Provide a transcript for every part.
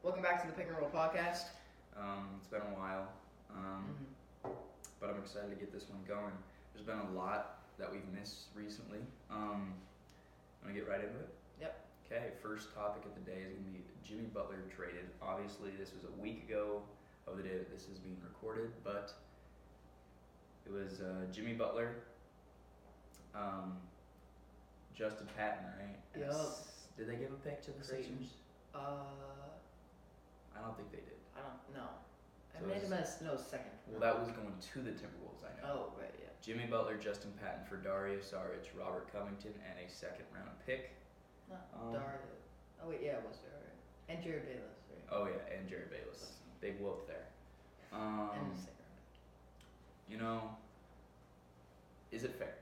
Welcome back to the Pick and Roll podcast. It's been a while, but I'm excited to get this one going. There's been a lot that we've missed recently. Want to get right into it? Yep. Okay, first topic of the day is going to be Jimmy Butler traded. Obviously, this was a week ago of the day that this is being recorded, but it was Jimmy Butler, Justin Patton, right? Yup. Did they give a pick to the Sixers? I don't think they did. I don't know. I So made it's- him as second. Well, that was going to the Timberwolves, I know. Oh, right, yeah. Jimmy Butler, Justin Patton for Dario Saric, Robert Covington, and a second-round pick. Not Um, Dario. Oh, wait, yeah, it was Dario. And Jared Bayless, right? Oh yeah, and Jerry Bayless. Big whoop there. And the second You know, is it fair?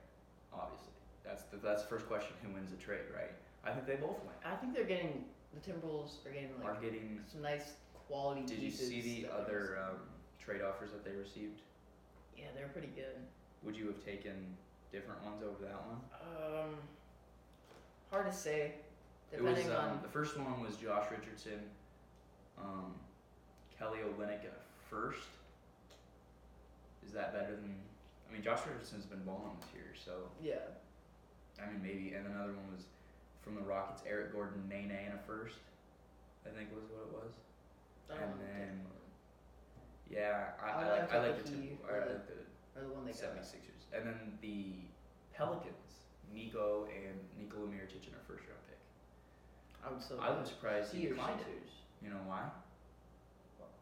Obviously, that's the first question. Who wins the trade, right? I think they both win. I think the Timberwolves are getting Are getting. some nice quality Did you pieces. see the that other trade offers that they received? Yeah, they're pretty good. Would you have taken different ones over that one? Hard to say. It was Depending on. the first one was Josh Richardson, Kelly Olynyk at a first. Is that better than? I mean, Josh Richardson's been balling this year, so Yeah. I mean maybe. And another one was from the Rockets, Eric Gordon, Nene in a first. I think was what it was. I don't And want to take then- one. Yeah, I I like like the the two. Heat I or like the Or the one they got. 76ers. And then the Pelicans, Nico and Nikola Mirotic in a first round pick. I would so. I was surprised he Heat or declined it. Sixers. You know why?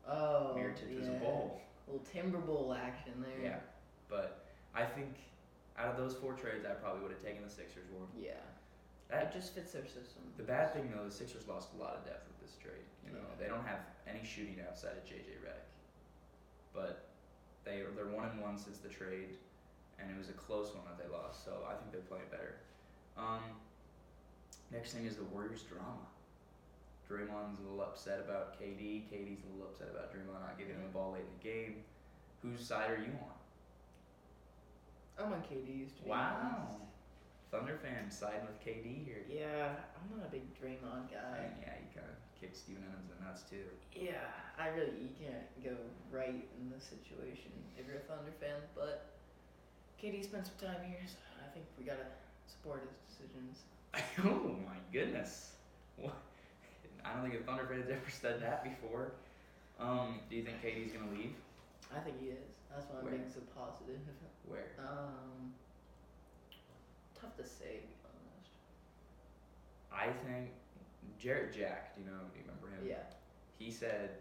Oh. Mirotic was a yeah. ball. Little Timber Bowl action there. Yeah, but I think out of those four trades, I probably would have taken the Sixers one. Yeah. That It just fits their system. the bad thing though, the Sixers lost a lot of depth with this trade. You know, Yeah. they don't have any shooting outside of JJ Redick, but they're 1-1 since the trade, and it was a close one that they lost. So I think they're playing better. Next thing is the Warriors drama. Draymond's a little upset about KD. KD's a little upset about Draymond not giving him the ball late in the game. Whose side are you on? I'm on KD's to be Wow. honest. Thunder fans siding with KD here. Yeah, I'm not a big Draymond guy. And yeah, you kind of kicked Steven Adams in the nuts too. Yeah, you can't go right in this situation if you're a Thunder fan, but KD spent some time here, so I think we gotta support his decisions. Oh my goodness. What? I don't think a Thunder fan's ever said that before. Do you think KD's gonna leave? I think he is. That's why I'm Where? being so positive. Where? Tough to say, to be honest. I think Jarrett Jack. Do you remember him? Yeah. He said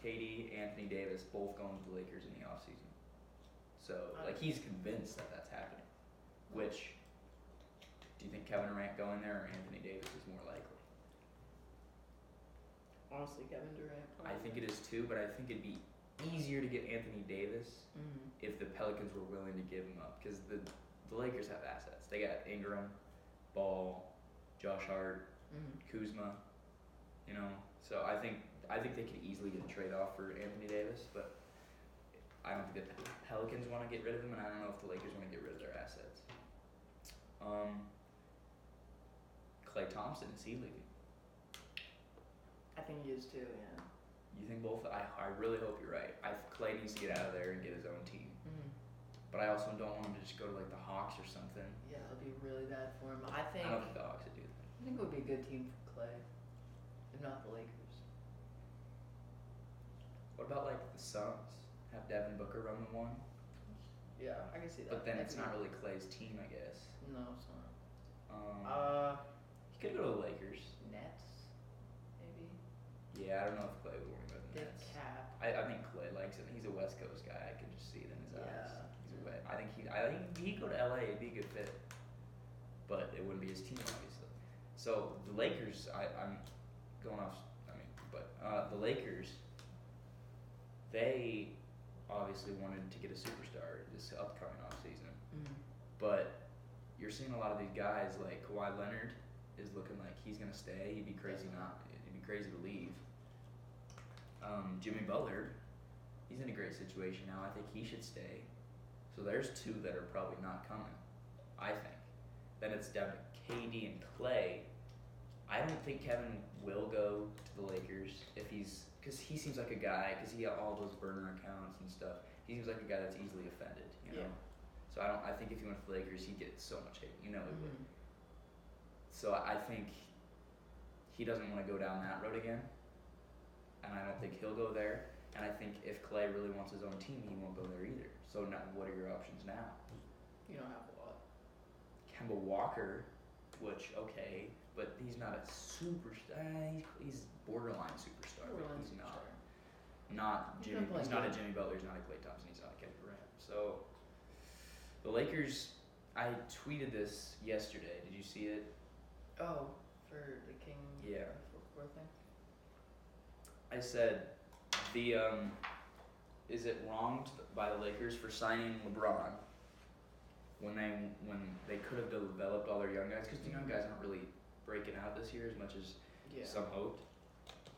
KD, Anthony Davis both going to the Lakers in the offseason. So he's convinced that that's happening. Which do you think Kevin Durant going there or Anthony Davis is more likely? Honestly, Kevin Durant. I think it is too, but I think it'd be easier to get Anthony Davis Mm-hmm. if the Pelicans were willing to give him up, because the Lakers have assets. They got Ingram, Ball, Josh Hart, Mm-hmm. Kuzma. So I think they could easily get a trade off for Anthony Davis, but I don't think the Pelicans want to get rid of him, and I don't know if the Lakers want to get rid of their assets. Klay Thompson, is he leaving? I think he is too, yeah. You think both? I really hope you're right. Klay needs to get out of there and get his own team. Mm-hmm. But I also don't want him to just go to like the Hawks or something. Yeah, it'll be really bad for him. I think I don't think the Hawks would do that. I think it would be a good team for Clay, if not the Lakers. What about like the Suns? Have Devin Booker run the one? Yeah, I can see that. But then That it's could not be- really Clay's team, I guess. No, it's not. He could go to the Lakers. Nets, maybe. Yeah, I don't know if Clay would want to go to the They have Nets. Cap. I think Clay likes it. He's a West Coast guy. I can just see it in his eyes. Yeah. I think he'd go to LA. It'd be a good fit, but it wouldn't be his team, obviously. So the Lakers, I'm going off. The Lakers, they obviously wanted to get a superstar this upcoming offseason, Mm-hmm. but you're seeing a lot of these guys like Kawhi Leonard is looking like he's gonna stay. He'd be crazy to leave. Jimmy Butler, he's in a great situation now. I think he should stay. So there's two that are probably not coming, I think. Then it's down to KD and Clay. I don't think Kevin will go to the Lakers if because he seems like a guy, because he got all those burner accounts and stuff. He seems like a guy that's easily offended, you know. Yeah. So I think if he went to the Lakers, he'd get so much hate, you know. He would. Mm-hmm. So I think he doesn't want to go down that road again, and I don't think he'll go there. And I think if Clay really wants his own team, he won't go there either. So now, what are your options now? You don't have a lot. Kemba Walker, which okay, but he's not a superstar. He's borderline superstar. But he's not Jimmy. He's not a Jimmy Butler. He's not a Klay Thompson. He's not a Kevin Durant. So the Lakers. I tweeted this yesterday. Did you see it? Oh, for the King. Yeah. For thing. I said, is it wrong by the Lakers for signing LeBron when they could have developed all their young guys? Because the young guys aren't really breaking out this year as much as some hoped.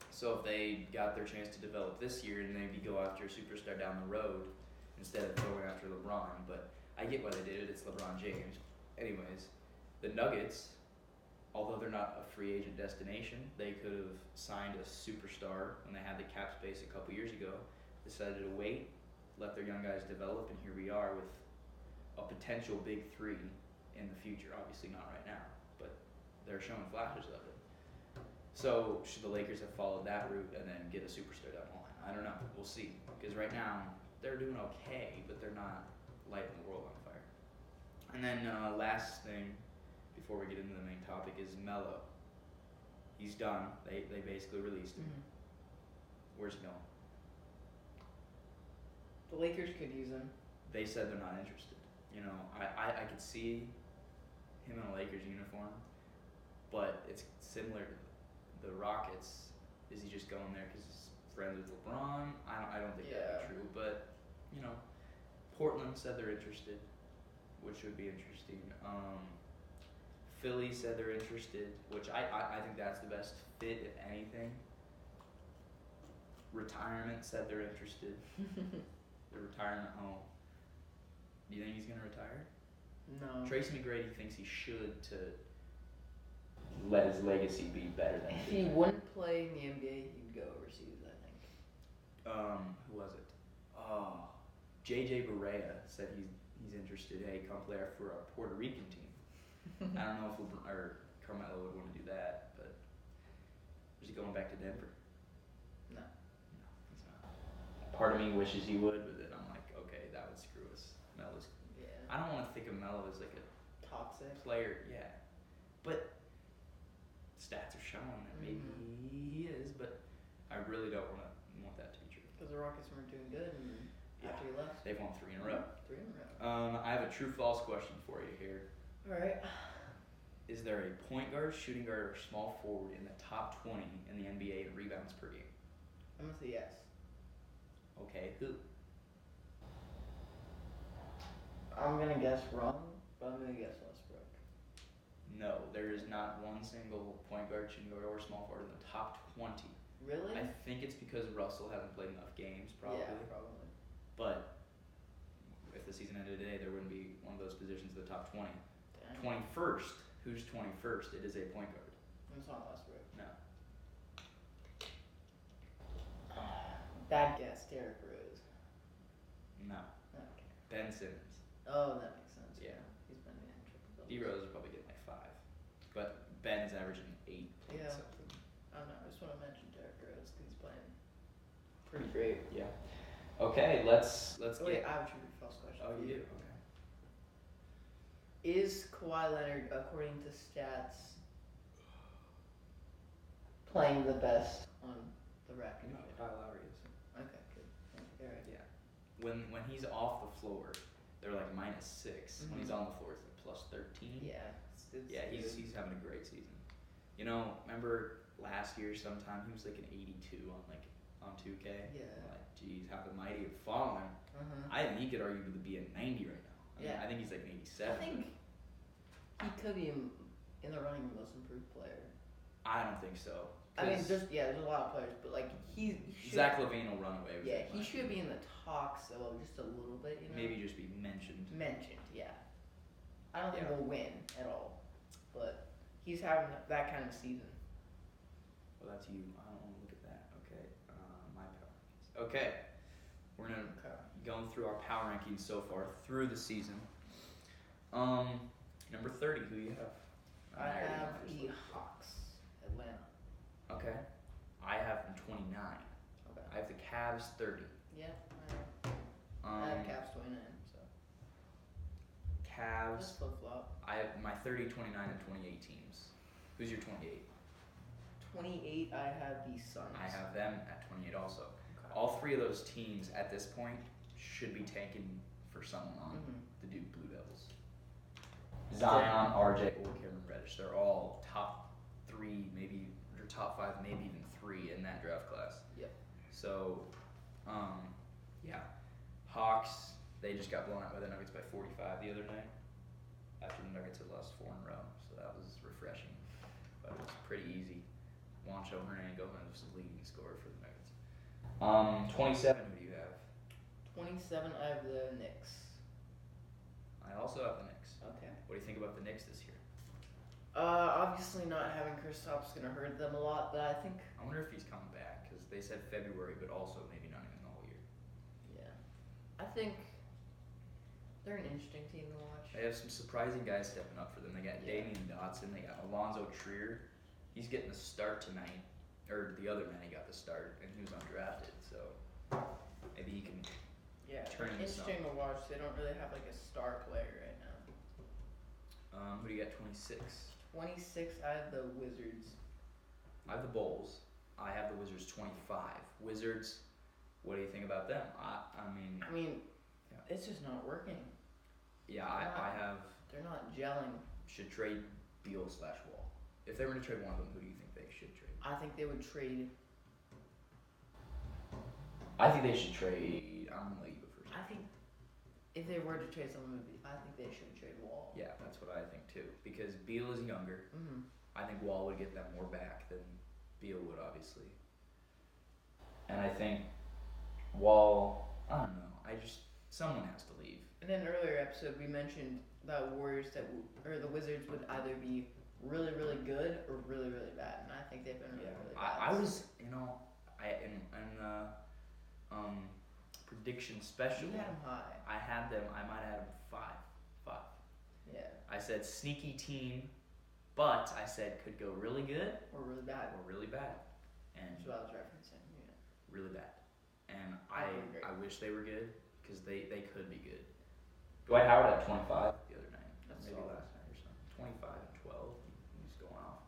So if they got their chance to develop this year and maybe go after a superstar down the road instead of going after LeBron, but I get why they did it. It's LeBron James. Anyways, the Nuggets, although they're not a free agent destination, they could have signed a superstar when they had the cap space a couple years ago, decided to wait, let their young guys develop, and here we are with a potential big three in the future. Obviously not right now, but they're showing flashes of it. So should the Lakers have followed that route and then get a superstar down the line? I don't know. We'll see. Because right now, they're doing okay, but they're not lighting the world on fire. And then last thing, before we get into the main topic, is Melo. He's done. They basically released him. Mm-hmm. Where's he going? The Lakers could use him. They said they're not interested. You know, I could see him in a Lakers uniform, but it's similar to the Rockets. Is he just going there because he's friends with LeBron? I don't think that'd be true. But you know, Portland said they're interested, which would be interesting. Philly said they're interested, which I think that's the best fit, if anything. Retirement said they're interested. The retirement home. Do you think he's gonna retire? No. Tracy McGrady thinks he should to let his legacy be better than If he wouldn't play in the NBA, he'd go overseas, I think. Who was it? Oh, JJ Barea said he's interested. Hey, come play for our Puerto Rican team. I don't know if Carmelo would want to do that, but is he going back to Denver? No, he's not. Part of me wishes he would, but then I'm like, okay, that would screw us. Melo's. Yeah. I don't want to think of Melo as like a toxic player, yeah, but stats are showing that maybe he is, but I really don't want that to be true. Because the Rockets weren't doing good, and after he left, they've won 3 in a row. 3 in a row. I have a true/false question for you here. All right. Is there a point guard, shooting guard, or small forward in the top 20 in the NBA in rebounds per game? I'm gonna say yes. Okay, who? I'm gonna guess wrong, but I'm gonna guess Westbrook. No, there is not one single point guard, shooting guard, or small forward in the top 20. Really? I think it's because Russell hasn't played enough games, probably. Yeah, probably. But if the season ended today, there wouldn't be one of those positions in the top 20. Damn. 21st. Who's 21st? It is a point guard. It's not Westbrook. No. Bad guess, Derrick Rose. No. Okay. Ben Simmons. Oh, that makes sense. Yeah. He's been in triple doubles. D-Rose is probably getting like 5. But Ben's averaging 8 Yeah. something. I don't know. I just want to mention Derrick Rose because he's playing pretty great. Yeah. Okay, let's Wait, I have a true or false question. Oh, for you do? Okay. Is Kawhi Leonard, according to stats, playing the best on the Raptors? No, Kyle Lowry is. Okay, good. All right. Yeah. When he's off the floor, they're like -6. When he's Mhm. on the floor, it's like +13. Yeah. Yeah, he's having a great season. You know, remember last year sometime he was like an 82 on 2K. Yeah. Like, geez, how the mighty have fallen. Uh-huh. I think he could arguably be a 90 right now. Yeah. I think he's like an 87. I think he could be in the running for most improved player. I don't think so. I mean, 'Cause there's a lot of players, but like he should. Zach LaVine will run away with Yeah, it. he should be in the talks though, just a little bit. You know. Maybe just be mentioned. Mentioned, yeah. I don't think Yeah. we'll win at all, but he's having that kind of season. Oh, that's you. I don't want to look at that. Okay. My power rankings. Okay. We're gonna going through our power rankings so far through the season. Number 30. Who do you have? I have the Hawks, Atlanta. Okay. I have them 29. Okay. I have the Cavs 30. Yeah. I have Cavs 29. So. Cavs. Just flip flop. I have my 30, 29, and 28 teams. Who's your 28? 28. I have the Suns. I have them at 28 also. Okay. All three of those teams at this point should be tanking for someone on the Duke Blue Devils. Zion, RJ, or Cameron Reddish. They're all top 3, maybe, or top 5, maybe even 3 in that draft class. Yep. So, yeah. Hawks, they just got blown out by the Nuggets by 45 the other night after the Nuggets had lost 4 in a row. So that was refreshing. But it was pretty easy. Juancho Hernangomez was the leading scorer for the Nuggets. 27, who do you have? 27. I have the Knicks. I also have the Knicks. Okay. What do you think about the Knicks this year? Obviously not having Kristaps is gonna hurt them a lot, but I think. I wonder if he's coming back because they said February, but also maybe not even the whole year. Yeah. I think they're an interesting team to watch. They have some surprising guys stepping up for them. They got Damian Dotson. They got Alonzo Trier. He's getting the start tonight, or the other night he got the start, and he was undrafted. So maybe he can. Yeah, turn into interesting to watch. They don't really have like a star player right now. Who do you got? 26. 26. I have the Wizards. I have the Bulls. I have the Wizards 25. Wizards. What do you think about them? I mean. Yeah. It's just not working. Yeah, I have. They're not gelling. Should trade Beal/Wall. If they were to trade one of them, who do you think they should trade? I think they would trade. I think they should trade. I'm gonna let you go first. I think if they were to trade someone, I think they should trade Wall. Yeah, that's what I think too. Because Beal is younger. Mm-hmm. I think Wall would get them more back than Beal would, obviously. And I think Wall. I don't know. Someone has to leave. In an earlier episode, we mentioned that the Wizards would either be really, really good or really, really bad, and I think they've been really, really bad. I was, in the prediction special. You had them high. I had them. I might have had them 5. Yeah. I said sneaky team, but I said could go really good Or really bad. or really bad, and That's what I was referencing. Yeah. really bad. And I agree. I wish they were good because they could be good. Dwight Howard had 25 the other night, That's maybe solid. last night or something. 25 and 12. He's going off.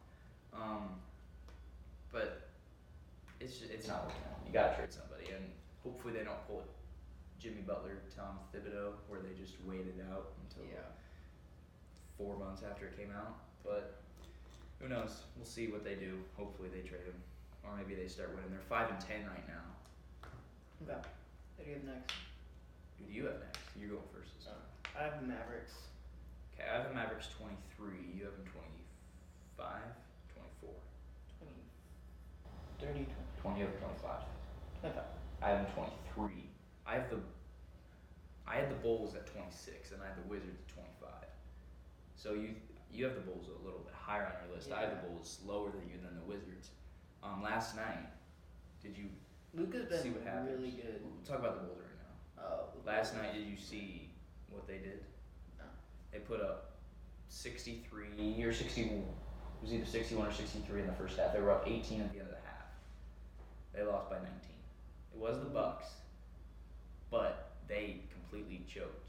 But it's not working out. You gotta trade somebody, and hopefully they don't pull it. Jimmy Butler, Tom Thibodeau, where they just waited out until 4 months after it came out. But who knows? We'll see what they do. Hopefully they trade him, or maybe they start winning. They're 5 and 10 right now. Okay. Who do you have next? Who do you have next? You're going first this time. I have the Mavericks. Okay, I have the Mavericks 23. You have them 25, 24. 20, 30, 20 over 25. 25. I have them 23. I had the Bulls at 26, and I had the Wizards at 25. So you have the Bulls a little bit higher on your list. I have the Bulls lower than you than the Wizards. Last night, did you Luka's see been what happened? really good. We'll talk about the Bulls right now. Last night, did you see what they did? No. They put up 63 or 61. It was either 61 or 63 in the first half. They were up 18 at the end of the half. They lost by 19. It was the Bucks, but they completely choked.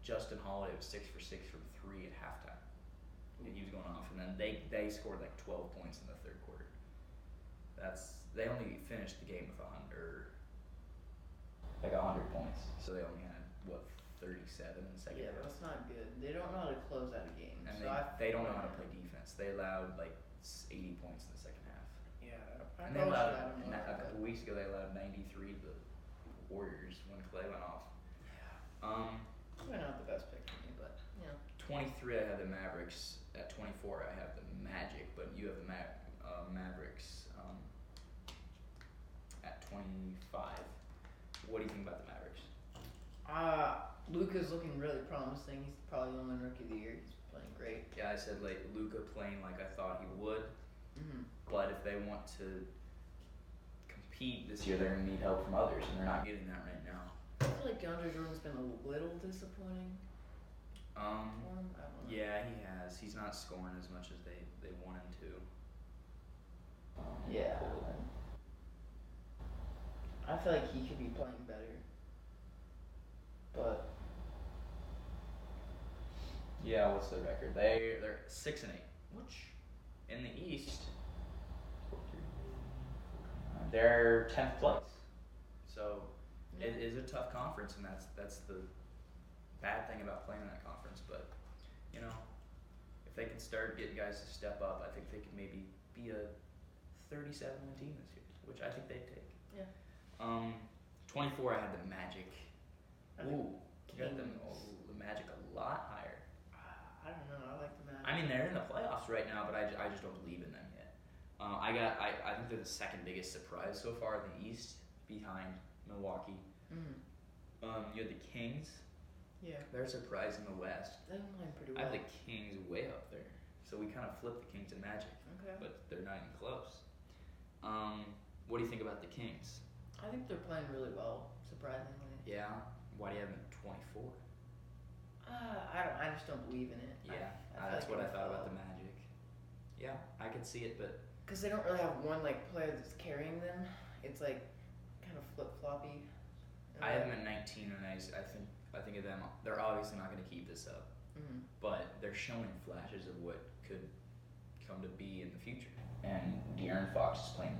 Justin Holiday was 6 for 6 from 3 at halftime. And he was going off, and then they scored like 12 points in the third quarter. They only finished the game with 100 points. So they only had 37 in the second half. That's not good. They don't know how to close out a game. And so they don't know how to play defense. They allowed like 80 points in the second half. Yeah. And they allowed a couple weeks ago. They allowed 93 to the Warriors when Clay went off. They're not the best pick for me, but 23, I have the Mavericks. At 24, I have the Magic, but you have the Mavericks at 25. What do you think about the Mavericks? Luka's looking really promising. He's probably the only rookie of the year. He's playing great. Yeah, I said like Luka playing like I thought he would. Mhm. But if they want to compete this year, they're going to need help from others, and they're not getting that right now. I feel like DeAndre Jordan's been a little disappointing for him. I don't know. Yeah, he has. He's not scoring as much as they want him to. Yeah. I feel like he could be playing better. But Yeah, what's their record? They're 6-8, which in the East, they're 10th place. So it is a tough conference, and that's the bad thing about playing in that conference. But you know, if they can start getting guys to step up, I think they could maybe be a 37-win team this year, which I think they'd take. Yeah. 24, I had the Magic. I think Ooh, you got them. Kings. Oh, the Magic a lot higher. I don't know. I like the Magic. I mean, they're in the playoffs right now, but I just don't believe in them yet. I think they're the second biggest surprise so far in the East, behind Milwaukee. You had the Kings. Yeah. They're a surprise in the West. They're playing pretty I well. have the Kings way up there, so we kind of flipped the Kings and Magic, Okay. but they're not even close. What do you think about the Kings? I think they're playing really well, surprisingly. Yeah. Why do you have them at 24? I just don't believe in it. Yeah, I feel that's like what I they'll thought about fall. the Magic. Yeah, I could see it, but Because they don't really have one like player that's carrying them. It's like kind of flip floppy. I have them at 19, and I think of them. They're obviously not going to keep this up, but they're showing flashes of what could come to be in the future. And De'Aaron Fox is playing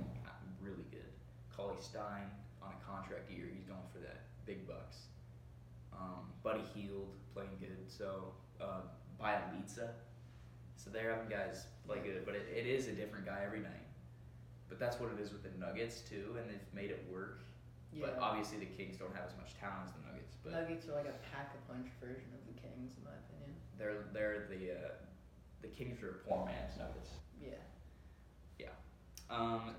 really good. Cauley Stein on a contract year, he's going for that big bucks. Buddy Hield playing good. So Bielitsa. So they're having guys play good, but it is a different guy every night. But that's what it is with the Nuggets too, and they've made it work. Yeah. But obviously the Kings don't have as much talent as the Nuggets. But Nuggets are like a pack-a-punch version of the Kings, in my opinion. they're the Kings are poor man's Nuggets. Yeah.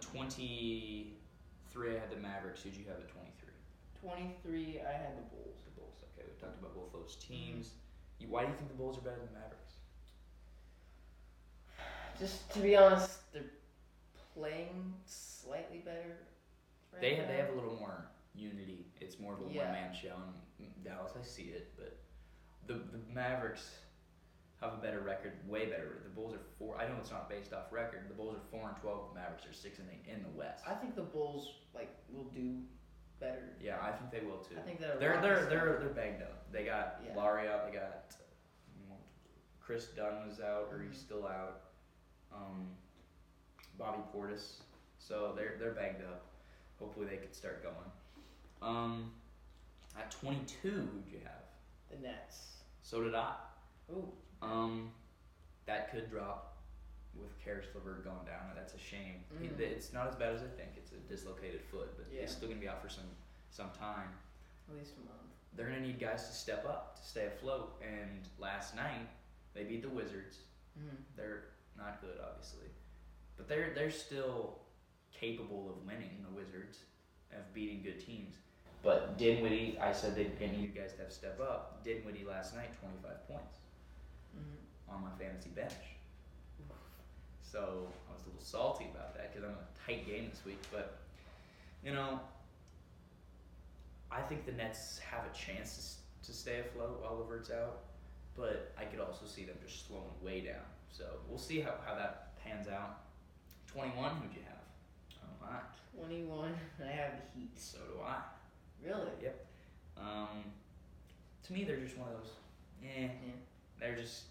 23, I had the Mavericks. Who'd you have at 23? 23, I had the Bulls. The Bulls. Okay, we talked about both those teams. Why do you think the Bulls are better than the Mavericks? Just to be honest, they're playing slightly better. Right They now. have a little more unity. It's more of a one-man show in Dallas. I see it, but the Mavericks have a better record, way better. The Bulls are 4. I know it's not based off record. The Bulls are 4-12. The Mavericks are 6-8 in the West. I think the Bulls will do better. Yeah, I think they will too. I think they're they're banged up. They got Yeah. Laurie out. They got Chris Dunn was out, or he's still out. Bobby Portis. So they're banged up. Hopefully they can start going. At 22, who'd you have? The Nets. So did I. Ooh. That could drop with Karis LeVert going down. That's a shame. Mhm. It's not as bad as I think. It's a dislocated foot, but Yeah. he's still gonna be out for some time. At least a month. They're gonna need guys to step up to stay afloat. And last night they beat the Wizards. They're not good, obviously, but they're still capable of winning. The Wizards of beating good teams. But Dinwiddie, I said they needed guys to have step up. Dinwiddie last night, 25 points on my fantasy bench. So I was a little salty about that because I'm in a tight game this week. But I think the Nets have a chance to stay afloat while LeVert's out. But I could also see them just slowing way down. So we'll see how that pans out. 21, who'd you have? Oh my. 21, I have the Heat. So do I. Really? Yep. To me, they're just one of those. Yeah. They're just.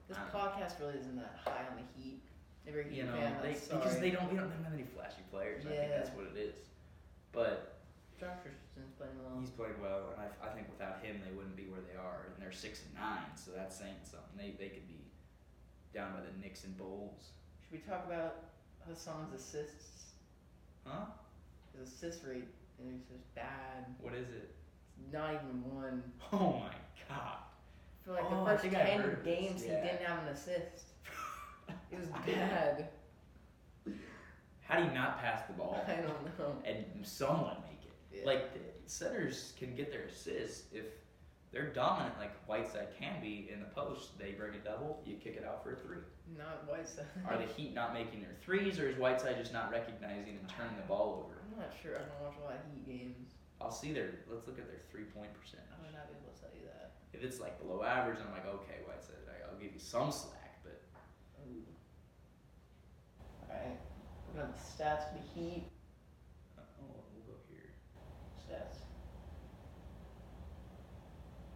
This podcast really isn't that high on the Heat. If you're a Heat fan, that's because sorry. we don't have any flashy players. I think Yeah. that's what it is. But Josh Richardson's playing well. he's playing well, and I think without him, they wouldn't be where they are. And they're 6-9, so that's saying something. They could be down by the Knicks and Bulls. Should we talk about Hassan's assists? Huh? His assist rate is just bad. What is it? It's not even one. Oh my god. For like Oh, the I first think I heard 10 of this, games, yeah. he didn't have an assist. It was bad. How do you not pass the ball I don't know. and someone make it? Yeah. Like, centers can get their assists if They're dominant like Whiteside can be in the post. They bring a double, you kick it out for a three. Not Whiteside. Are the Heat not making their threes, or is Whiteside just not recognizing and turning the ball over? I'm not sure. I don't watch a lot of Heat games. Let's look at their 3-point percentage. I would not be able to tell you that. If it's like below average, I'm like, okay, Whiteside, I'll give you some slack, but Ooh. Alright. We're gonna stats for the Heat. we'll go here. Stats.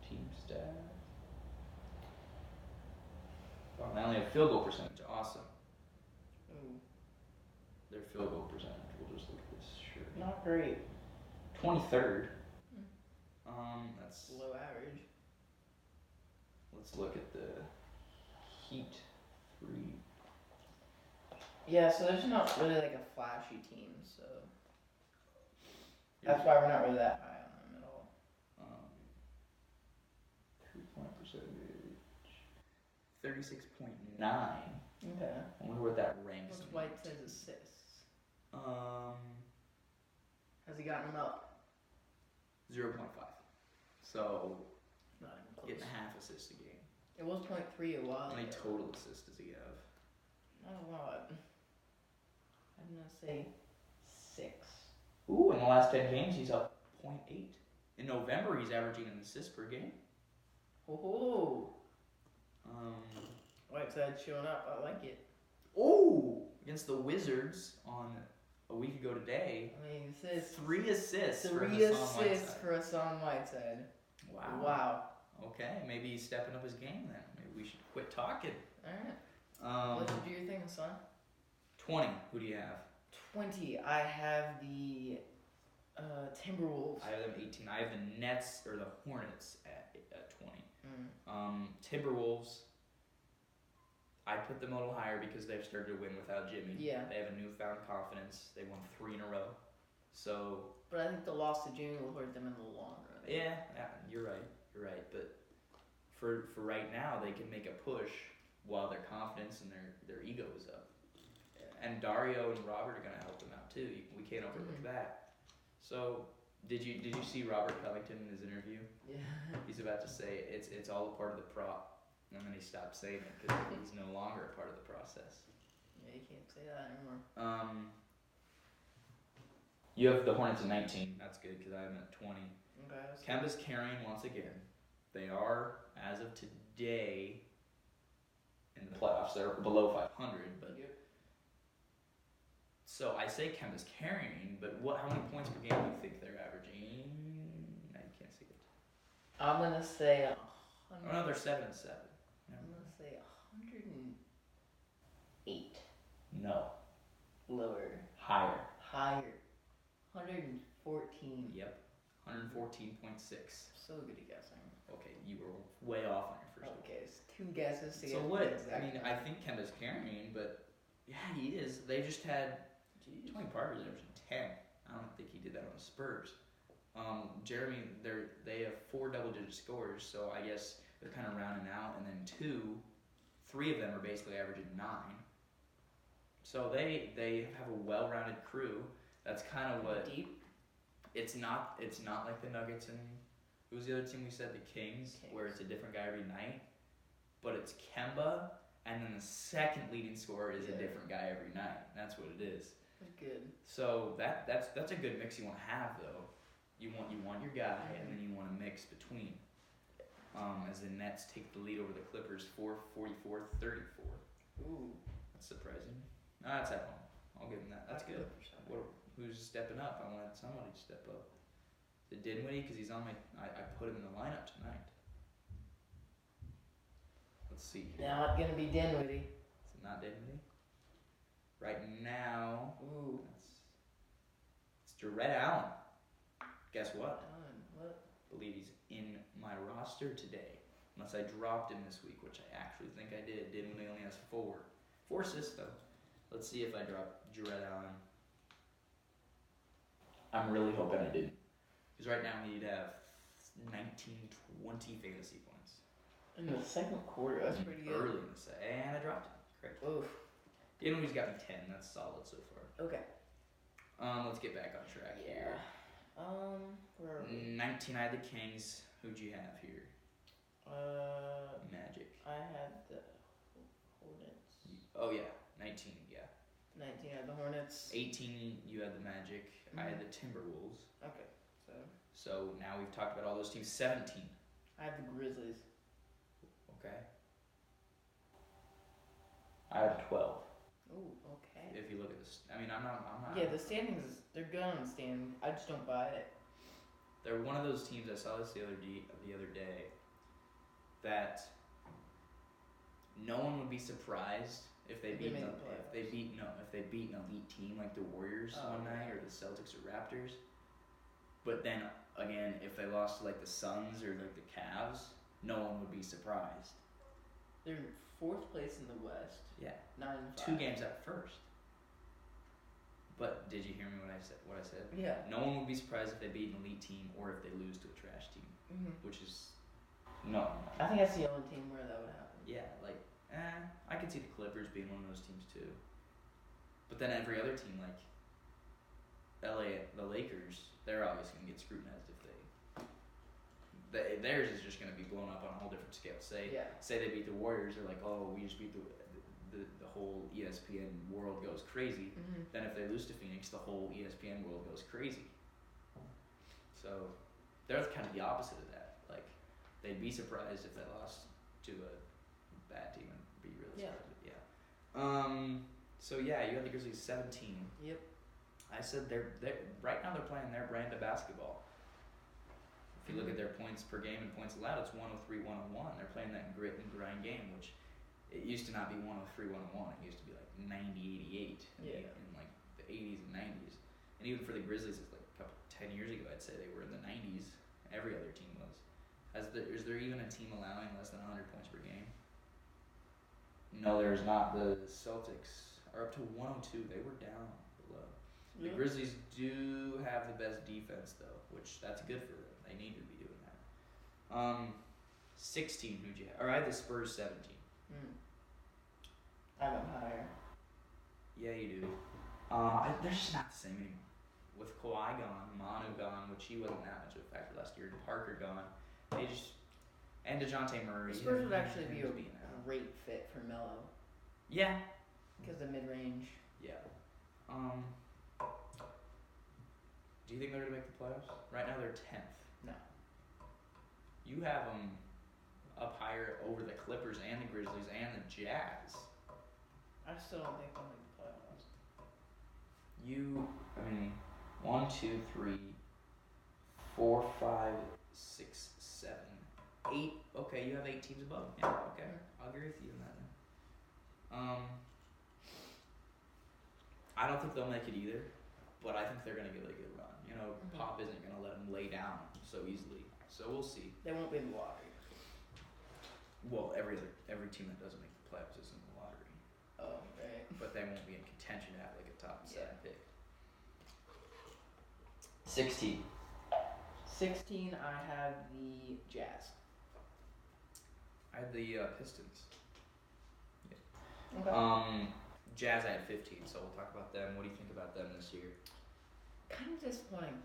Team stats. Oh, they only have field goal percentage. Awesome. Ooh. Their field goal percentage. We'll just look at this. Sure. Not great. 23rd. That's. Below average. Let's look at the Heat 3. Yeah, so there's not really like a flashy team, so that's why we're not really that high on them at all. 3-point percentage. 36.9. Okay. I wonder what that ranks. What's in. Whiteside's assists? Has he gotten them up? 0.5. So Not even close. getting a half assist a game. It was 0.3 a while How many ago. total assists does he have? Not a lot. I'm gonna say 6. Ooh, in the last 10 games, he's up 0.8. In November, he's averaging an assist per game. Oh, Um, Whiteside showing up. I like it. oh, against the Wizards on a week ago today, I mean, assists. 3 assists for 3 Hassan assists Whiteside. for Hassan Whiteside. Wow. Wow. Okay, maybe he's stepping up his game then. Maybe we should quit talking. Alright. Let's do your thing, son. 20. Who do you have? 20. I have the Timberwolves. I have them 18. I have the Nets or the Hornets at 20. Timberwolves. I put them a little higher because they've started to win without Jimmy. Yeah. They have a newfound confidence. They won 3 in a row. So But I think the loss to Jimmy will hurt them in the long run. yeah, you're right. You're right. But for right now, they can make a push while their confidence and their ego is up. And Dario and Robert are gonna help them out too. We can't overlook that. So did you see Robert Covington in his interview? Yeah. He's about to say it's all a part of the prop, and then he stopped saying it because he's no longer a part of the process. Yeah, you can't say that anymore. You have the Hornets at 19. That's good because I have them at 20. Okay. That's Kemba's carrying once again. They are, as of today, in the playoffs. They're below 500, but Yep. so I say Kemba's carrying, but how many points per game do you think they're averaging? No, you can't see it. I'm gonna say Oh no, they're 7-7. I'm gonna say 108. No, Lower. higher. Higher. 114. Yep, 114.6. So good at guessing. Okay, you were way off on your first one. Okay, it's 2 guesses to So get what? the I exact mean, I think Kemba's carrying, but yeah, he is. They just had Jeez. Tony Parker's averaging 10. I don't think he did that on the Spurs. Jeremy, they have 4 double-digit scores, so I guess they're kind of rounding out, and then 3 of them are basically averaging 9. So they have a well-rounded crew. That's kind of what Deep. it's not like the Nuggets and who was the other team we said, the Kings, where it's a different guy every night, but it's Kemba, and then the second leading scorer is a different guy every night. That's what it is. That's good. So that's a good mix you want to have though. You want your guy, and then you want to mix between. As the Nets take the lead over the Clippers 44-34. Ooh. That's surprising. No, that's at home. I'll give them that. That's good. Who's stepping up? I wanted somebody to step up. Is it Dinwiddie? Because he's on my. I put him in the lineup tonight. Let's see. Not gonna be Dinwiddie. Is it not Dinwiddie? Right now, Ooh. it's Jarrett Allen. Guess what? What? I believe he's in my roster today. Unless I dropped him this week, which I actually think I did. Dinwiddie only has 4. 4 assists though. Let's see if I drop Jarrett Allen. I'm really hoping I didn't. Because right now he'd have 19, 20 fantasy points. In the second quarter, that's pretty good. Early in the set. And I dropped him. Great. Oof. Dinwiddie's got me 10. That's solid so far. Okay. Let's get back on track here. Where are we? 19, I had the Kings. Who'd you have here? Magic. I had the Hornets. Oh yeah, 19. Yeah. 19 I had the Hornets. 18. You had the Magic. I had the Timberwolves. Okay, so So now we've talked about all those teams. 17. I have the Grizzlies. Okay. I have 12. Ooh, okay. If you look at this, I mean, I'm not. Yeah, the standings, they're good on the stand. I just don't buy it. They're one of those teams. I saw this the other day. That no one would be surprised if they beat if they beat an elite team like the Warriors one night or the Celtics or Raptors. But then again, if they lost to like the Suns or like the Cavs, no one would be surprised. They're in 4th place in the West. Yeah. 9-5. 2 games at first. But did you hear me what I said? Yeah. No one would be surprised if they beat an elite team or if they lose to a trash team, which is no. I think that's the only team where that would happen. Yeah, like I could see the Clippers being one of those teams too. But then every other team, like LA, the Lakers, they're obviously gonna get scrutinized if theirs is just gonna be blown up on a whole different scale. Say they beat the Warriors, they're like, oh, we just beat the whole ESPN world goes crazy. Then if they lose to Phoenix, the whole ESPN world goes crazy. So they're kind of the opposite of that. Like they'd be surprised if they lost to a bad team and be really surprised. Yeah. So yeah, you had the Grizzlies 17. Yep. I said they're right now they're playing their brand of basketball. If you look at their points per game and points allowed, it's 103, 101. They're playing that grit and grind game, which it used to not be 103, 101. It used to be like 90, 88 in like the 80s and 90s. And even for the Grizzlies, it's like 10 years ago, I'd say they were in the 90s. Every other team was. Is there even a team allowing less than 100 points per game? No, there's not. The Celtics are up to 102. They were down below. The Grizzlies do have the best defense, though, which that's good for them. They need to be doing that. 16, who'd you have? Or I had the Spurs 17. I have them higher. Yeah, you do. They're just not the same anymore. With Kawhi gone, Manu gone, which he wasn't that much of a factor last year, and Parker gone, and DeJounte Murray. The Spurs would actually be a great fit for Melo. Yeah. Because the mid-range. Yeah. Do you think they're going to make the playoffs? Right now they're 10th. No. You have them up higher over the Clippers and the Grizzlies and the Jazz. I still don't think they'll make the playoffs. 1, 2, 3, 4, 5, 6, 7, 8. Okay, you have 8 teams above. Yeah, okay. I'll agree with you on that then. I don't think they'll make it either, but I think they're going to get a good run. You know, Pop isn't going to let them lay down so easily. So we'll see. They won't be in the lottery. Well, every team that doesn't make the playoffs is in the lottery. Oh, right. But they won't be in contention to have like a top 7 pick. 16. 16, I have the Jazz. I had the Pistons. Yeah. Okay. Jazz, I had 15, so we'll talk about them. What do you think about them this year? Kind of disappointing.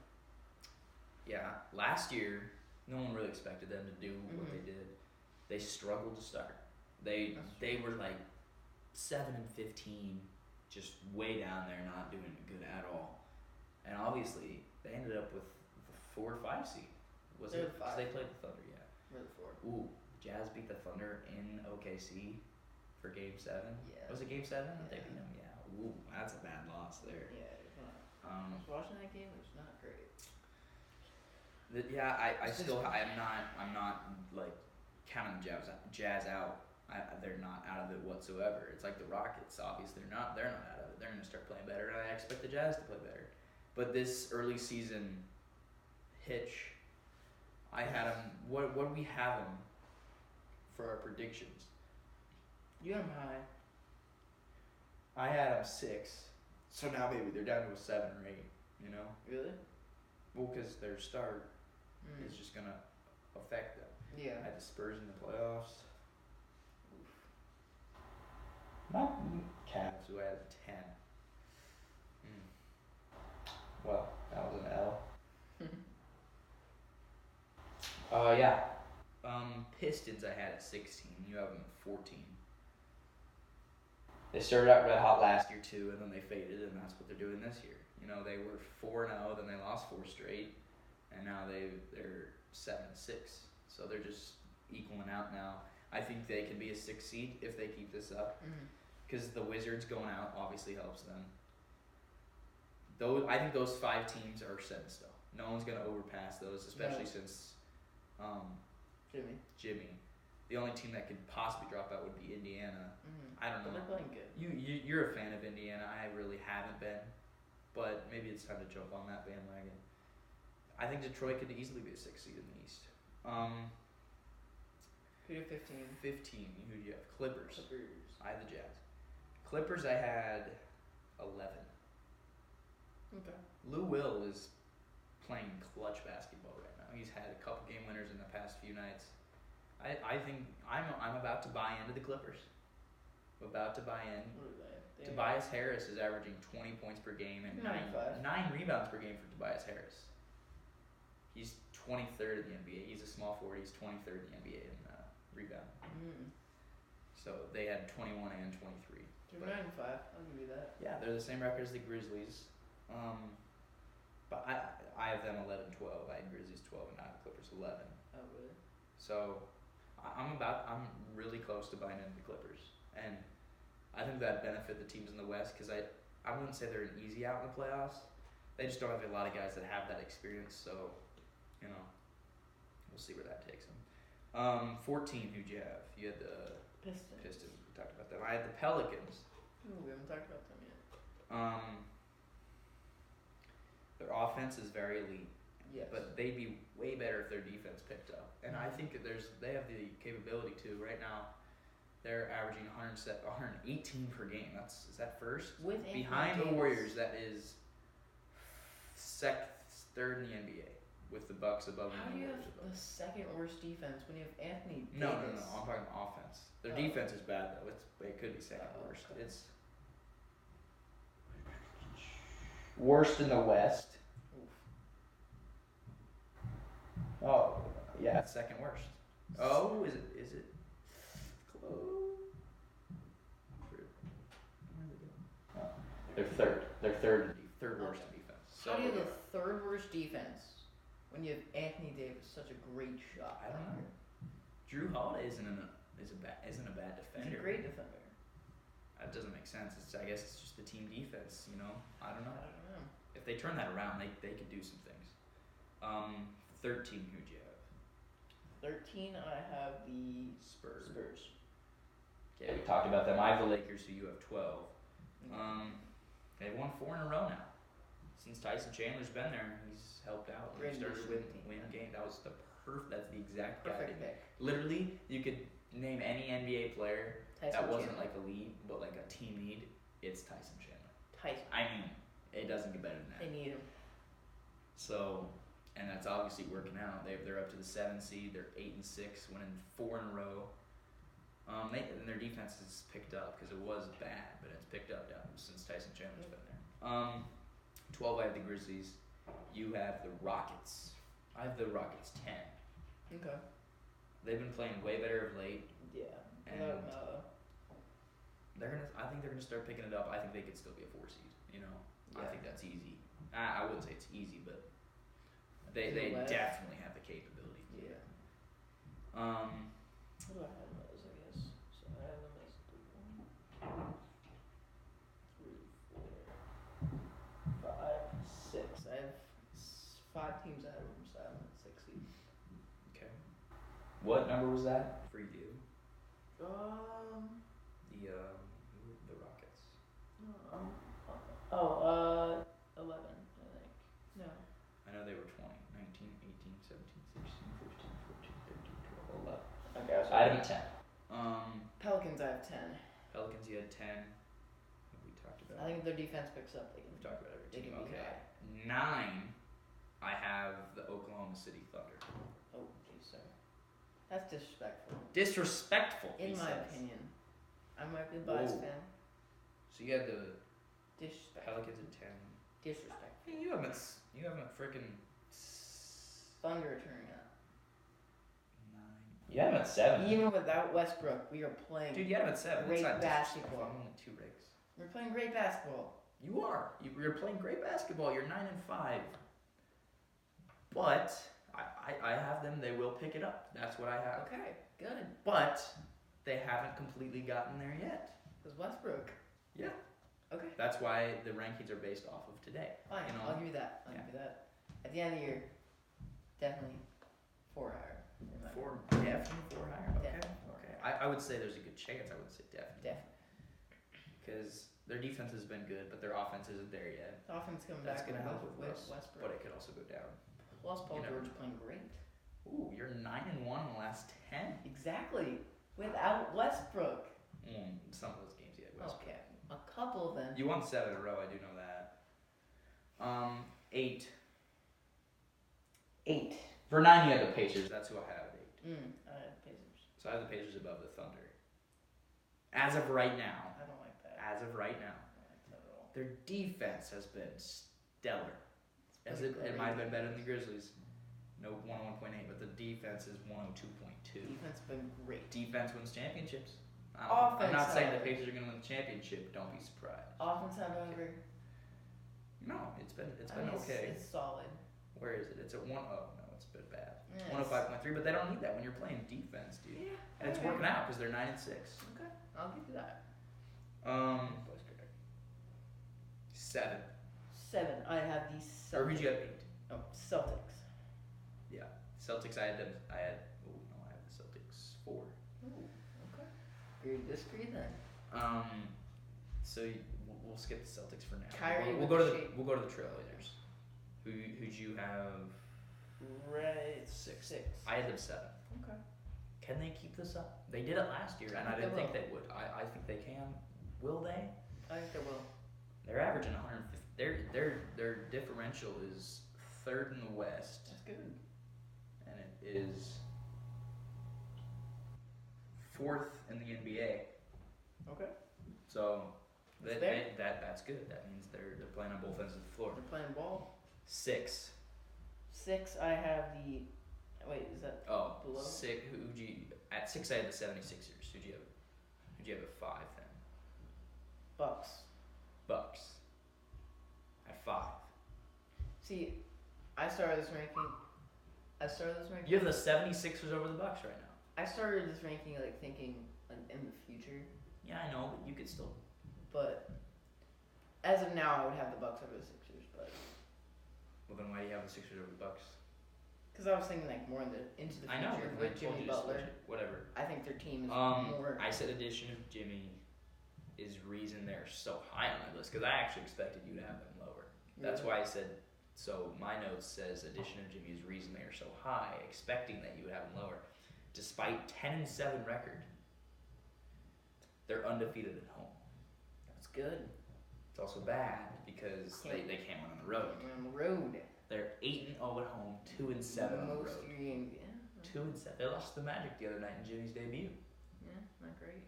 Yeah, last year, no one really expected them to do what they did. They struggled to start. They were like 7 and 15, just way down there, not doing good at all. And obviously, they ended up with the 4 or 5 seed. Was it? Because they played the Thunder, yeah. We're the 4. Ooh, Jazz beat the Thunder in OKC for Game 7. Yeah. Was it Game 7 that they Yeah. beat them? Yeah. Ooh, that's a bad loss there. Yeah, it's not. I was watching that game. It was not great. I'm not like counting Jazz out. They're not out of it whatsoever. It's like the Rockets. Obviously, they're not out of it. They're gonna start playing better, and I expect the Jazz to play better. But this early season hitch, I had them. What do we have them for our predictions? You have them high. I had them 6, so now maybe they're down to a 7 or 8. You know? Really? Well, because their start is just gonna affect them. Yeah. I had the Spurs in the playoffs. Not Cavs, who I had 10. Well, that was an L. Yeah. Pistons I had at 16. You have them at 14. They started out red hot last year too, and then they faded, and that's what they're doing this year. You know, they were 4-0, then they lost 4 straight, and now they're 7-6. So they're just equaling out now. I think they can be a 6 seed if they keep this up, because the Wizards going out obviously helps them. I think those 5 teams are set in stone. No one's gonna overpass those, especially since Jimmy. The only team that could possibly drop out would be Indiana. I don't know. But they're playing good. You're a fan of Indiana. I really haven't been, but maybe it's time to jump on that bandwagon. I think Detroit could easily be a 6 seed in the East. Who do you have 15? 15. Who do you have? Clippers. I had the Jazz. Clippers. I had 11. Okay. Lou Will is playing clutch basketball right now. He's had a couple game winners in the past few nights. I think I'm about to buy into the Clippers. I'm about to buy in. What are they? Tobias Harris is averaging 20 points per game and 9 rebounds per game for Tobias Harris. He's 23rd in the NBA. He's a small forward. He's 23rd in the NBA in rebound. So they had 21 and 23. They're 9-5. I'll give you that. Yeah, they're the same record as the Grizzlies. But I have them 11-12. I had Grizzlies 12 and I have Clippers 11. Oh, really? So I'm really close to buying into the Clippers, and I think that benefit the teams in the West, because I wouldn't say they're an easy out in the playoffs. They just don't have a lot of guys that have that experience. So, you know, we'll see where that takes them. 14. Who'd you have? You had the Pistons. We talked about them. I had the Pelicans. Ooh, we haven't talked about them yet. Their offense is very elite. Yes. But they'd be way better if their defense picked up. And I think that they have the capability to. Right now, they're averaging 118 per game. Is that first? With behind Anthony the Warriors, Davis. that is third in the NBA, with the Bucks above them. How do and you the have Warriors above. the second worst defense when you have Anthony Davis? No. I'm talking offense. Their defense is bad though. It could be second worst. Okay. It's worst in the West. Oof. Oh, yeah, it's second worst. Oh, is it close? They're third worst in defense. So, How do you have the third worst defense when you have Anthony Davis, such a great shot? I don't know. Drew Holiday isn't a bad He's defender. a great defender. That doesn't make sense. I guess it's just the team defense. You know, I don't know. I don't know. If they turn that around, they could do some things. 13. Who'd you have? 13. I have the Spurs. Spurs. Okay, we talked about them. I have the Lakers, who you have 12. They've won 4 in a row now. Since Tyson Chandler's been there, he's helped out. He Regular started season win team, game. That's the exact guy. Perfect pick. Literally, you could name any NBA player Tyson that wasn't Chandler. like a lead, but like a team need. It's Tyson Chandler. Tyson. I mean, it doesn't get better than that. They need him. So, and that's obviously working out. They're up to the 7 seed. They're 8-6, winning 4 in a row. And their defense has picked up because it was bad, but it's picked up down since Tyson Chandler's been there. 12. I have the Grizzlies. You have the Rockets. I have the Rockets 10. Okay. They've been playing way better of late. Yeah. And I think they're gonna start picking it up. I think they could still be a 4 seed. You know, I Yeah. think that's easy. I wouldn't say it's easy, but they West. definitely have the capability. Yeah. What do I have those, I guess? So I have them as 1, 2, 3, 4, 5, 6. I have 5 teams ahead of them, so I'm at 6 seed. Okay. What number was that for you? The Rockets. 11, I think. No. I know they were 20, 19, 18, 17, 16, 15, 14, 13, 12, 11. Okay, so I had them 10. Pelicans, I have 10. Pelicans, you had 10. We talked about. I think if their defense picks up, they We've can. talked about every They team. can be Okay. high. 9. I have the Oklahoma City Thunder. Oh, geez, sir. That's disrespectful. Disrespectful. he In my says. opinion. I might be a biased Whoa. fan. So you had the Disrespectful. Pelicans at 10. Disrespectful. Hey, you haven't freaking. Thunder are turning up. You had him at 7. Even without Westbrook, we are playing. Dude, you had him at 7. Great It's not basketball. disrespectful. Only 2 rigs. We're playing great basketball. You are. You're playing great basketball. You're 9-5. But I have them. They will pick it up. That's what I have. Okay, good. But they haven't completely gotten there yet. Because Westbrook. Yeah. Okay. That's why the rankings are based off of today. Fine. You know? I'll give you that. I'll give you that. At the end of the year, definitely 4 higher. Definitely 4 higher. Okay. Definitely. Okay. I would say there's a good chance. I would say definitely. Definitely. Because their defense has been good, but their offense isn't there yet. The offense coming That's back gonna help with with Russ, Westbrook. but it could also go down. Plus, Paul you never George know. playing great. Ooh, you're 9-1 in the last 10. Exactly. Without Westbrook. Some of those games, yeah. Westbrook. Okay. A couple of them. You won 7 in a row. I do know that. 8. 8. For 9, you had the Pacers. That's who I have at 8. I had Pacers. So I have the Pacers above the Thunder. As of right now. I don't like that. As of right now. I don't like that at all. Their defense has been stellar. It's It been might have great. been better than the Grizzlies. No 101.8, but the defense is 102.2. Defense been great. Defense wins championships. Offense, I'm not saying the however. Pacers are going to win the championship. Don't be surprised. Offense, however, No, it's been I mean, okay. It's solid. Where is it? It's at 1. Oh no, it's a bit bad. Yeah, 105.3, but they don't need that when you're playing defense, dude. Yeah. And it's okay. working out because they're 9-6. Okay, I'll give you that. 7. 7. I have the Celtics. Or who'd you have 8? Oh, Celtics. Yeah, Celtics. I had them. I had the Celtics 4. Ooh, okay. Agree to disagree then. So we'll skip the Celtics for now. Kyrie We'll with go to the the shape. we'll go to the Trailblazers. Who'd you have? Right. 6. 6. I had them 7. Okay. Can they keep this up? They did it last year, and I didn't think they would. I think they can. Will they? I think they will. They're averaging 150. Their differential is 3rd in the West, That's good. and it is 4th in the NBA. Okay. So It's there. that's good. That means they're playing on both ends of the floor. They're playing ball. 6. 6. I have the. Wait, is that Oh, below? 6. Who'd you at 6? I had the 76ers. Who'd you have at 5 then? Bucks? Bucks. At 5. See, I started this ranking. You have the 76ers over the Bucks right now. I started this ranking like thinking like in the future, Yeah, I know, but you could still. but as of now, I would have the Bucks over the Sixers. But Well, then why do you have the Sixers over the Bucks? because I was thinking like more into the future I know, but I with told Jimmy you to Butler. switch it. Whatever. I think their team is more. I said addition of Jimmy is reason they're so high on my list because I actually expected you to have them lower. That's why I said. So my notes says addition of Jimmy is reason they are so high, expecting that you would have them lower, despite 10-7 record. They're undefeated at home. That's good. It's also bad because they can't win on the road. We're on the road. They're 8-0 at home, 2-7 on the Most road. of your games, yeah. 2-7. They lost to the Magic the other night in Jimmy's debut. Yeah, not great.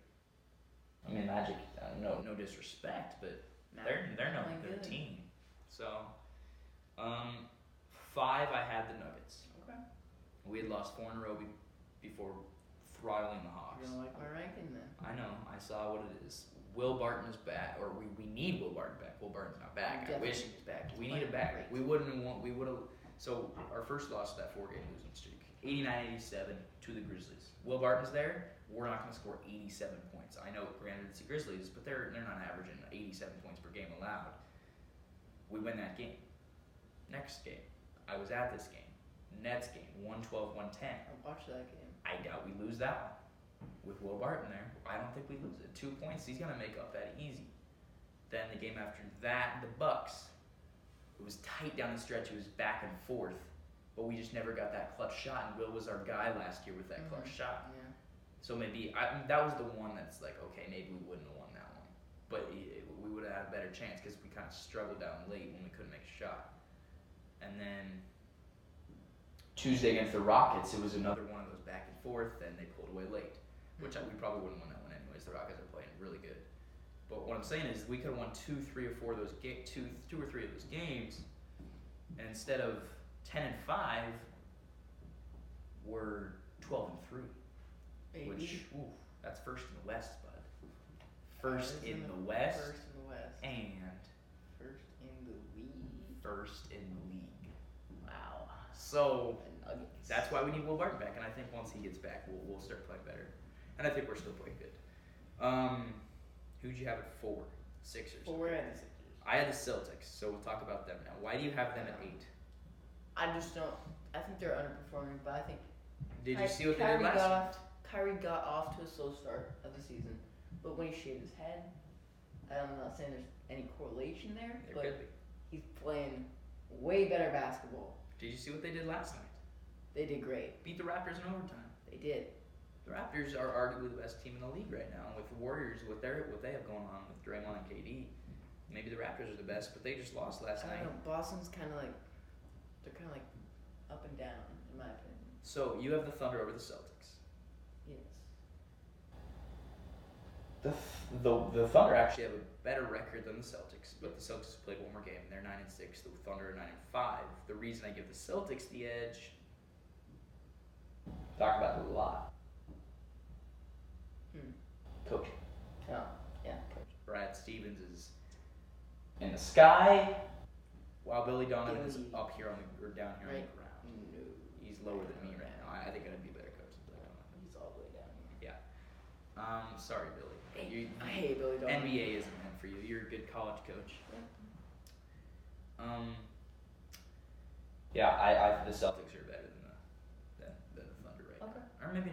I mean, Magic. No disrespect, but they're no playing good good. team. So, 5. I had the Nuggets. Okay. We had lost 4 in a row before throttling the Hawks. You're gonna like my ranking then. I know. I saw what it is. Will Barton is back, or we need Will Barton back. Will Barton's not back. I wish he was back. We need him back. Great. We wouldn't have won. We would have. So our first loss of that 4-game losing streak, 89-87 to the Grizzlies. Will Barton's there. We're not going to score 87 points. I know, granted, it's the Grizzlies, but they're not averaging 87 points per game allowed. We win that game. Next game, I was at this game. Nets game, 112-110. I watched that game. I doubt we lose that one. With Will Barton there, I don't think we lose it. 2 points, he's gonna make up that easy. Then the game after that, the Bucks. It was tight down the stretch. It was back and forth, but we just never got that clutch shot. And Will was our guy last year with that clutch shot. Yeah. So maybe that was the one that's like, okay, maybe we wouldn't have won that one, but we would have had a better chance because we kind of struggled down late when we couldn't make a shot. And then Tuesday against the Rockets, it was another one of those back and forth, and they pulled away late, which we probably wouldn't win that one anyways. The Rockets are playing really good. But what I'm saying is we could have won 2 or 3 of those games, and instead of 10-5, we're 12-3. Maybe. Which, that's first in the West, bud. First in the West. First in the West. And First in the league. first in the league. Wow. So The Nuggets. that's why we need Will Barton back, and I think once he gets back, we'll start playing better. And I think we're still playing good. Who'd you have at 4? Sixers. 4 and the Sixers. I had the Celtics, so we'll talk about them now. Why do you have them at 8? I just don't. I think they're underperforming, but I think. Did you see what they did last year? Kyrie got off to a slow start of the season, but when he shaved his head, I'm not saying there's any correlation there, There but could be. he's playing way better basketball. Did you see what they did last night? They did great. Beat the Raptors in overtime. They did. The Raptors are arguably the best team in the league right now. With the Warriors, what they have going on with Draymond and KD, maybe the Raptors are the best, but they just lost last I night. don't know. Boston's kind of like they're kind of like up and down in my opinion. So you have the Thunder over the Celtics. Yes. The Thunder actually have a better record than the Celtics, but the Celtics have played one more game. They're 9-6. The Thunder are 9-5. The reason I give the Celtics the edge, talk about it a lot. Coaching. Oh, yeah. Coach. Brad Stevens is in the sky, while Billy Donovan is Billy. up here or down here Right. on the ground. No. He's lower than me right now. I think I'd be a better coach than Billy Donovan. He's all the way down here. Sorry, Billy. I hate Billy Donovan. NBA isn't meant for you. You're a good college coach. I the Celtics are better than the Thunder right Okay. now. Or maybe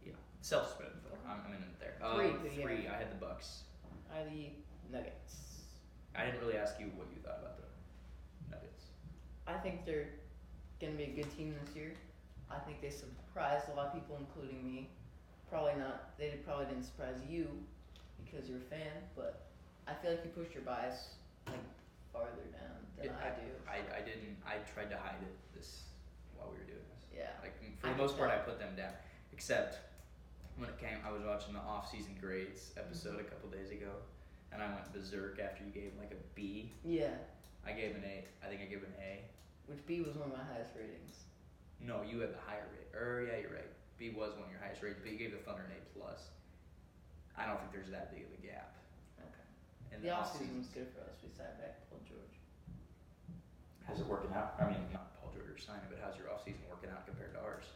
the Celtics better than the Thunder. I'm in it there. 3, who do you 3. have? I had the Bucks. Are the Nuggets? I didn't really ask you what you thought about the Nuggets. I think they're gonna be a good team this year. I think they surprised a lot of people, including me. Probably not. They probably didn't surprise you because you're a fan, but I feel like you pushed your bias like farther down than I do. I didn't. I tried to hide it while we were doing this. Yeah. Like for the most part, I put them down. Except when it came, I was watching the off-season grades episode a couple days ago, and I went berserk after you gave like a B. Yeah. I gave an A. I think I gave an A. Which B was one of my highest ratings. No, you had the higher rate. Yeah, you're right. B was one of your highest rates, but you gave the Thunder an A plus. I don't think there's that big of a gap. Okay. In The the offseason was off-seasons. good for us. We signed back Paul George. How's it working out? I mean, not Paul George signing, but how's your off-season working out compared to ours?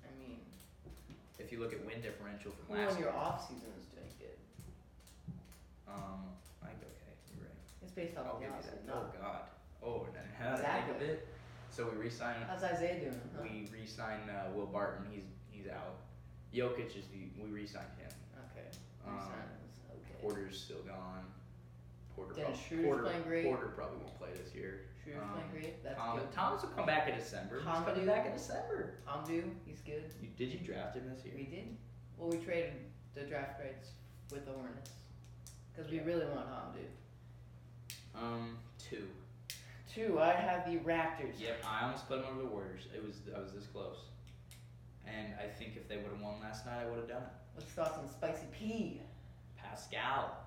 I mean, If you look at win differential from who last on your year, off season is doing good? okay, you're right. It's based off I'll of the give you off that. season. Oh God. Oh, and how did I think of Exactly. it? So we re-signed. How's Isaiah doing? Huh? We re-signed Will Barton. He's out. Jokic we re-signed him. Okay. Um, Okay. Porter's still gone. Dennis Schroeder's playing great. Porter probably won't play this year. Schroeder's playing great. That's Thomas, good. Thomas will come back in December. He's coming Hamidou. back in December. Hamdu, he's good. Did you draft him this year? We did. Well, we traded the draft rights with the Hornets because we Yeah. really want Hamdu. 2. 2, I have the Raptors. Yep, I almost put him over the Warriors. I was this close. And I think if they would have won last night, I would have done it. What's your thoughts on Spicy P? Pascal.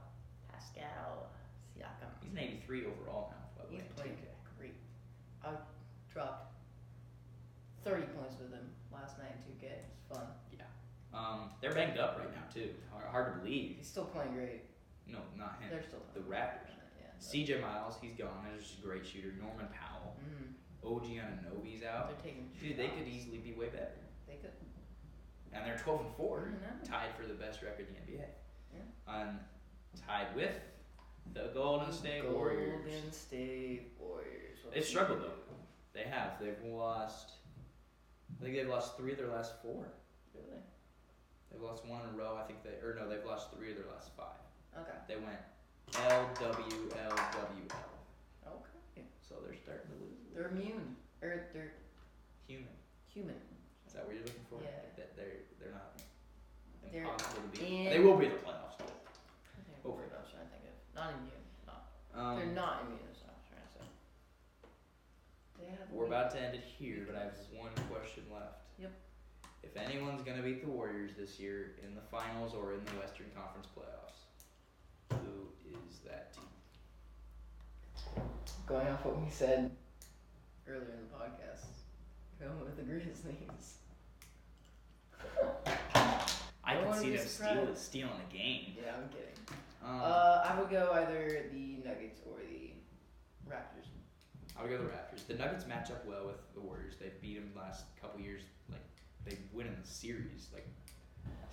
Pascal Siakam. He's an 83 overall now, by the He's way. in playing 2K. great. I dropped 30 points with him last night in 2K. It's fun. They're banged up right now too. Hard to believe. He's still playing great. No, not him. They're still The playing Raptors. Yeah. CJ Miles, he's gone. There's just a great shooter. Norman Powell. Mm-hmm. OG Anunoby's out. They're taking. Dude, they could shots. easily be way better. They could. And they're 12-4, Mhm. tied for the best record in the NBA. Yeah. And tied with the Golden State Warriors. Golden State Warriors. What They've do struggled you though. They have. They've lost. I think they've lost 3 of their last 4. do? Really? They've lost 1 in a row. I think they've lost 3 of their last 5. Okay. They went LWLWL. Okay. So they're starting to lose. They're immune. Or they're Human. human. Is that what you're looking for? Yeah. That they're not They're impossible to beat. in- They will be in the playoffs. Though. What word I was trying to think of? Not immune. Not. They're Um, not immune. Is what I was trying to say. They have. we're about to end it here, but I have one question left. Yep. If anyone's gonna beat the Warriors this year in the finals or in the Western Conference playoffs, who is that team? Going off what we said earlier in the podcast, going with the Grizzlies. I could wouldn't see be them surprised. stealing a game. Yeah, I'm kidding. Um, I would go either the Nuggets or the Raptors. I would go the Raptors. The Nuggets match up well with the Warriors. They've beat them the last couple years. Like they win in the series, like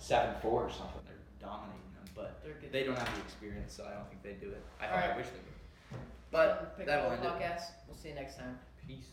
7-4 or something. They're dominating them, but They're good. they don't have the experience, so I don't think they do it. I Alright. wish they could. But Pick that'll up end it. podcast. We'll see you next time. Peace.